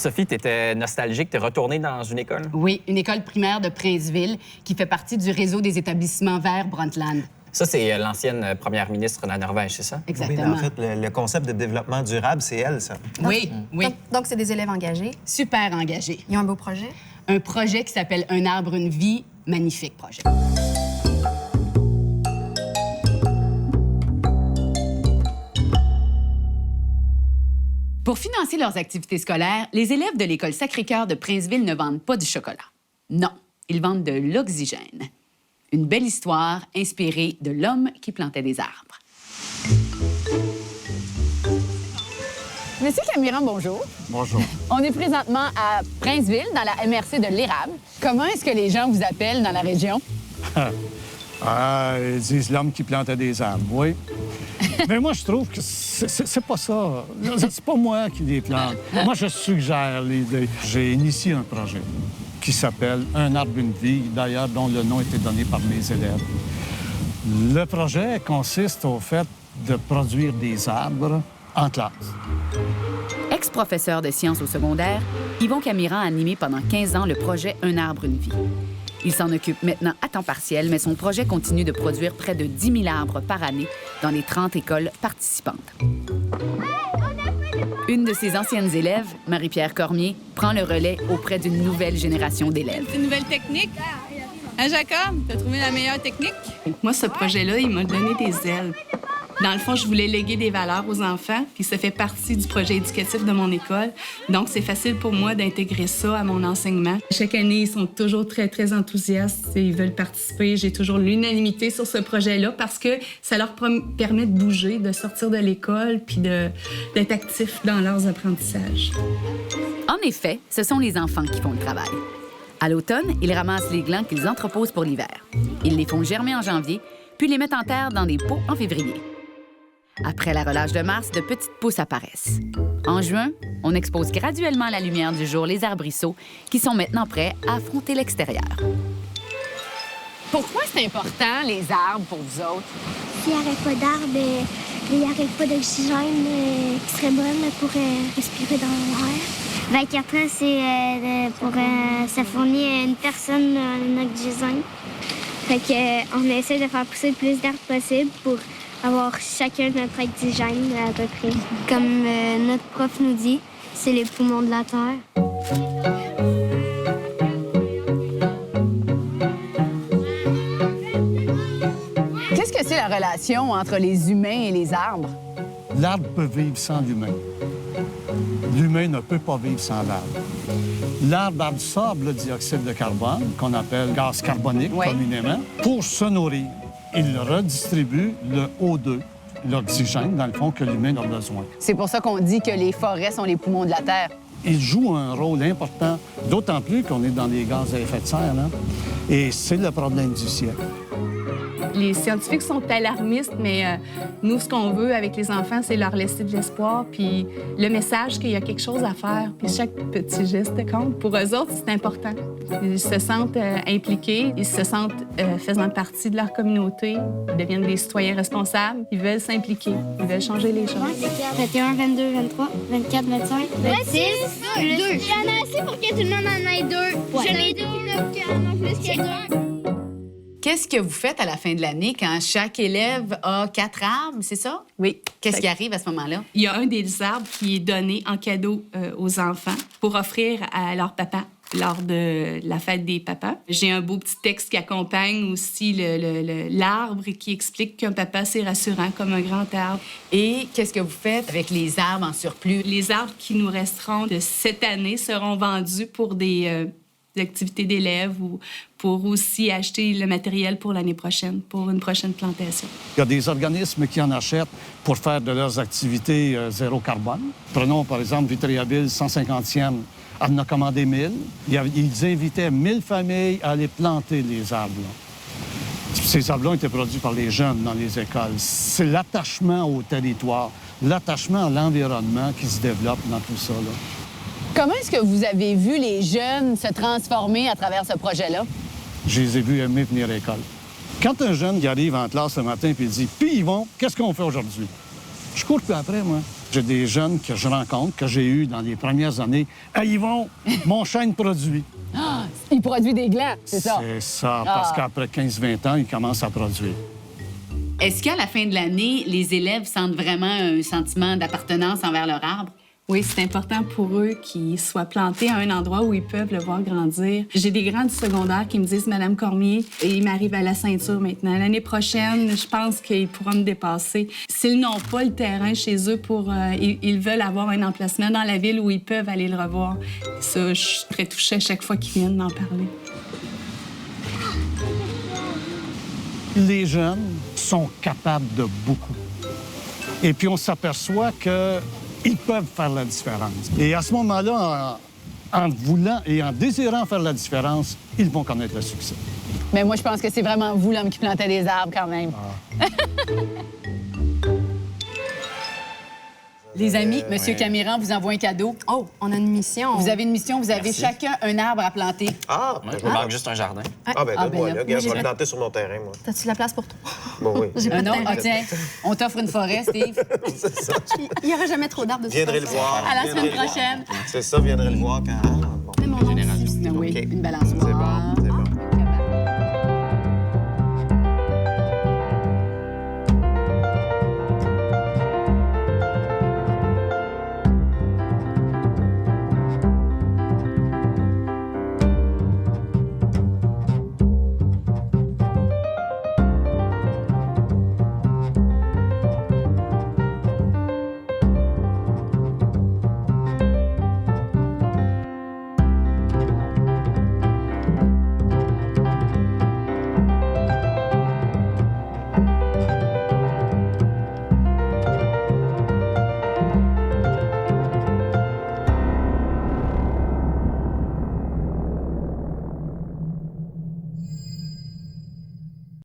Sophie, tu étais nostalgique, tu es retournée dans une école? Oui, une école primaire de Princeville qui fait partie du réseau des établissements verts Brundtland. Ça, c'est l'ancienne première ministre de la Norvège, c'est ça? Exactement. Oui, mais en fait, le concept de développement durable, c'est elle, ça. Oui, oui. Donc, c'est des élèves engagés. Super engagés. Ils ont un beau projet. Un projet qui s'appelle Un arbre, une vie. Magnifique projet. Pour financer leurs activités scolaires, les élèves de l'École Sacré-Cœur de Princeville ne vendent pas du chocolat. Non, ils vendent de l'oxygène. Une belle histoire inspirée de l'homme qui plantait des arbres. Monsieur Camiran, bonjour. Bonjour. On est présentement à Princeville, dans la MRC de l'érable. Comment est-ce que les gens vous appellent dans la région? Ils disent l'homme qui plantait des arbres, oui. Mais moi, je trouve que c'est pas ça. C'est pas moi qui les plante. Moi, je suggère l'idée. J'ai initié un projet qui s'appelle Un arbre, une vie, d'ailleurs, dont le nom a été donné par mes élèves. Le projet consiste au fait de produire des arbres en classe. Ex-professeur de sciences au secondaire, Yvon Camiran a animé pendant 15 ans le projet Un arbre, une vie. Il s'en occupe maintenant à temps partiel, mais son projet continue de produire près de 10 000 arbres par année dans les 30 écoles participantes. Une de ses anciennes élèves, Marie-Pierre Cormier, prend le relais auprès d'une nouvelle génération d'élèves. C'est une nouvelle technique. Hein, Jacob? T'as trouvé la meilleure technique? Moi, ce projet-là, il m'a donné des ailes. Dans le fond, je voulais léguer des valeurs aux enfants, puis ça fait partie du projet éducatif de mon école. Donc, c'est facile pour moi d'intégrer ça à mon enseignement. Chaque année, ils sont toujours très, très enthousiastes et ils veulent participer. J'ai toujours l'unanimité sur ce projet-là parce que ça leur permet de bouger, de sortir de l'école, puis d'être actifs dans leurs apprentissages. En effet, ce sont les enfants qui font le travail. À l'automne, ils ramassent les glands qu'ils entreposent pour l'hiver. Ils les font germer en janvier, puis les mettent en terre dans des pots en février. Après la relâche de mars, de petites pousses apparaissent. En juin, on expose graduellement à la lumière du jour les arbrisseaux qui sont maintenant prêts à affronter l'extérieur. Pourquoi c'est important, les arbres, pour vous autres? S'il n'y aurait pas d'arbres, il n'y aurait pas d'oxygène qui serait bonne pour respirer dans l'air. 24 ans, c'est ça fournit une personne un oxygène. Fait qu'on essaie de faire pousser le plus d'arbres possible pour avoir chacun notre oxygène à peu près. Comme notre prof nous dit, c'est les poumons de la Terre. Qu'est-ce que c'est la relation entre les humains et les arbres? L'arbre peut vivre sans l'humain. L'humain ne peut pas vivre sans l'arbre. L'arbre absorbe le dioxyde de carbone, qu'on appelle gaz carbonique communément, pour se nourrir. Il redistribue le O2, l'oxygène, dans le fond, que l'humain a besoin. C'est pour ça qu'on dit que les forêts sont les poumons de la Terre. Il joue un rôle important, d'autant plus qu'on est dans les gaz à effet de serre, là. Et c'est le problème du siècle. Les scientifiques sont alarmistes, mais nous, ce qu'on veut avec les enfants, c'est leur laisser de l'espoir, puis le message qu'il y a quelque chose à faire, puis chaque petit geste compte. Pour eux autres, c'est important. Ils se sentent impliqués, ils se sentent faisant partie de leur communauté, ils deviennent des citoyens responsables, ils veulent s'impliquer, ils veulent changer les choses. 21, 22, 23, 24, 25, 26, 2. Il y en a assez pour que tout le monde en ait 2. Je l'ai dit qu'il y en a plus que 2. Qu'est-ce que vous faites à la fin de l'année quand chaque élève a 4 arbres, c'est ça? Oui. Qu'est-ce qui arrive à ce moment-là? Il y a un des arbres qui est donné en cadeau aux enfants pour offrir à leur papa lors de la fête des papas. J'ai un beau petit texte qui accompagne aussi l'arbre et qui explique qu'un papa, c'est rassurant comme un grand arbre. Et qu'est-ce que vous faites avec les arbres en surplus? Les arbres qui nous resteront de cette année seront vendus pour des activités d'élèves ou pour aussi acheter le matériel pour l'année prochaine, pour une prochaine plantation. Il y a des organismes qui en achètent pour faire de leurs activités zéro carbone. Prenons, par exemple, Vitréaville, 150e, en a commandé 1000. Ils invitaient 1000 familles à aller planter les arbres. Ces arbres-là ont été produits par les jeunes dans les écoles. C'est l'attachement au territoire, l'attachement à l'environnement qui se développe dans tout ça, là. Comment est-ce que vous avez vu les jeunes se transformer à travers ce projet-là? Je les ai vus aimer venir à l'école. Quand un jeune qui arrive en classe ce matin et dit « Puis Yvon, qu'est-ce qu'on fait aujourd'hui? » Je cours plus après, moi. J'ai des jeunes que je rencontre, que j'ai eus dans les premières années. Hey, Yvon, mon chêne produit. Il produit des glands, c'est ça? C'est ça, parce qu'après 15-20 ans, il commence à produire. Est-ce qu'à la fin de l'année, les élèves sentent vraiment un sentiment d'appartenance envers leur arbre? Oui, c'est important pour eux qu'ils soient plantés à un endroit où ils peuvent le voir grandir. J'ai des grands du secondaire qui me disent « Madame Cormier », et ils m'arrivent à la ceinture maintenant. L'année prochaine, je pense qu'ils pourront me dépasser. S'ils n'ont pas le terrain chez eux, ils veulent avoir un emplacement dans la ville où ils peuvent aller le revoir. Ça, je suis très touchée à chaque fois qu'ils viennent m'en parler. Les jeunes sont capables de beaucoup. Et puis, on s'aperçoit qu'ils peuvent faire la différence. Et à ce moment-là, en voulant et en désirant faire la différence, ils vont connaître le succès. Mais moi, je pense que c'est vraiment vous, l'homme qui plantait des arbres, quand même. Les amis, Monsieur Camiran vous envoie un cadeau. Oh, on a une mission. Vous avez une mission, vous avez chacun un arbre à planter. Ah, Moi, il me manque juste un jardin. donne-moi, là. là. Regarde, je vais le planter sur mon terrain, moi. T'as-tu de la place pour toi? Bon, oui. J'ai pas de Non, terrain. tiens, on t'offre une forêt, Steve. C'est ça. Il n'y aura jamais trop d'arbres de toute Viendrez le façon. voir. À la Viendrez semaine le voir. prochaine. C'est ça, viendrez le voir quand... Mais mon nom aussi. Oui, OK. une balançoire. C'est bon.